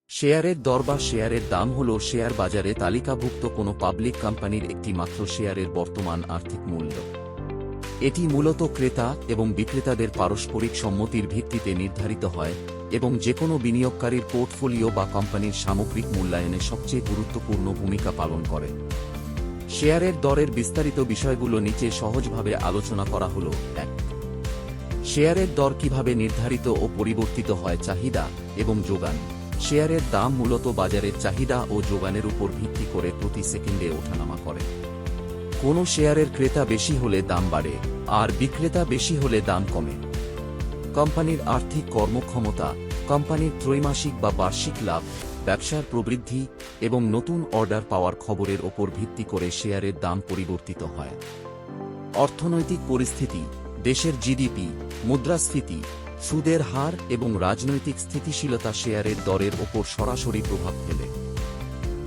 শেয়ারের দর বা শেয়ারের দাম হল শেয়ার বাজারে তালিকাভুক্ত কোনো পাবলিক কোম্পানির একটি মাত্র শেয়ারের বর্তমান আর্থিক মূল্য। এটি মূলত ক্রেতা এবং বিক্রেতাদের পারস্পরিক সম্মতির ভিত্তিতে নির্ধারিত হয় এবং যেকোনো বিনিয়োগকারীর পোর্টফোলিও বা কোম্পানির সামগ্রিক মূল্যায়নে সবচেয়ে গুরুত্বপূর্ণ ভূমিকা পালন করে। শেয়ারের দরের বিস্তারিত বিষয়গুলো নিচে সহজভাবে আলোচনা করা হল। 1. শেয়ারের দর কিভাবে নির্ধারিত ও পরিবর্তিত হয়। চাহিদা এবং যোগান। শেয়ারের দাম মূলত বাজারের চাহিদা ও যোগানের উপর ভিত্তি করে প্রতি সেকেন্ডে ওঠানামা করে। কোনো শেয়ারের ক্রেতা বেশি হলে দাম বাড়ে, আর বিক্রেতা বেশি হলে দাম কমে। কোম্পানির আর্থিক কর্মক্ষমতা, কোম্পানির ত্রৈমাসিক বা বার্ষিক লাভ, ব্যবসার প্রবৃদ্ধি এবং নতুন অর্ডার পাওয়ার খবরের ওপর ভিত্তি করে শেয়ারের দাম পরিবর্তিত হয়। অর্থনৈতিক পরিস্থিতি, দেশের জিডিপি, মুদ্রাস্ফীতি, সুদের হার এবং রাজনৈতিক স্থিতিশীলতা শেয়ারের দরের ওপর সরাসরি প্রভাব ফেলে।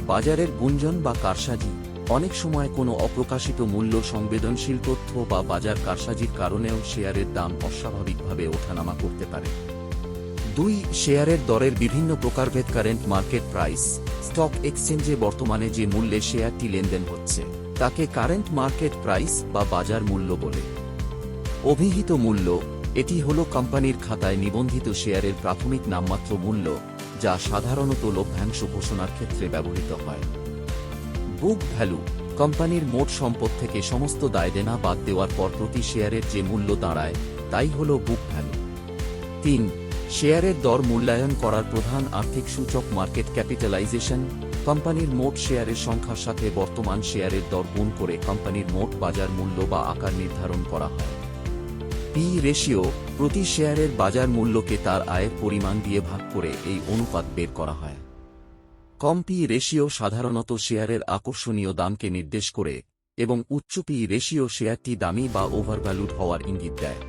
বাজারের গুঞ্জন বা কারসাজি। অনেক সময় কোনো অপ্রকাশিত মূল্য সংবেদনশীল তথ্য বা বাজার কারসাজির কারণেও শেয়ারের দাম অস্বাভাবিকভাবে ওঠানামা করতে পারে। 2. শেয়ারের দরের বিভিন্ন প্রকারভেদ। Current market price. স্টক এক্সচেঞ্জে বর্তমানে যে মূল্যে শেয়ারটি লেনদেন হচ্ছে তাকে কারেন্ট মার্কেট প্রাইস বা বাজার মূল্য বলে। অভিহিত মূল্য। এটি হল কোম্পানির খাতায় নিবন্ধিত শেয়ারের প্রাথমিক নামমাত্র মূল্য, যা সাধারণত লভ্যাংশ ঘোষণার ক্ষেত্রে ব্যবহৃত হয়। Book value. কোম্পানির মোট সম্পদ থেকে সমস্ত দায়দেনা বাদ দেওয়ার পর প্রতি শেয়ারের যে মূল্য দাঁড়ায় তাই হল বুক ভ্যালু। 3. শেয়ারের দর মূল্যায়ন করার প্রধান আর্থিক সূচক। Market capitalisation. কোম্পানির মোট শেয়ারের সংখ্যার সাথে বর্তমান শেয়ারের দর গুণ করে কোম্পানির মোট বাজার মূল্য বা আকার নির্ধারণ করা হয়। P ratio. প্রতি শেয়ারের বাজার মূল্যকে তার আয়ের পরিমাণ দিয়ে ভাগ করে এই অনুপাত বের করা হয়। কম পি রেশিও সাধারণত শেয়ারের আকর্ষণীয় দামকে নির্দেশ করে এবং উচ্চ পি রেশিও শেয়ারটি দামি বা ওভারভ্যালুড হওয়ার ইঙ্গিত দেয়।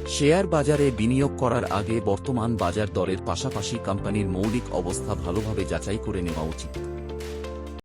শেয়ার বাজারে বিনিয়োগ করার আগে বর্তমান বাজার দরের পাশাপাশি কোম্পানির মৌলিক অবস্থা ভালোভাবে যাচাই করে নেওয়া উচিত।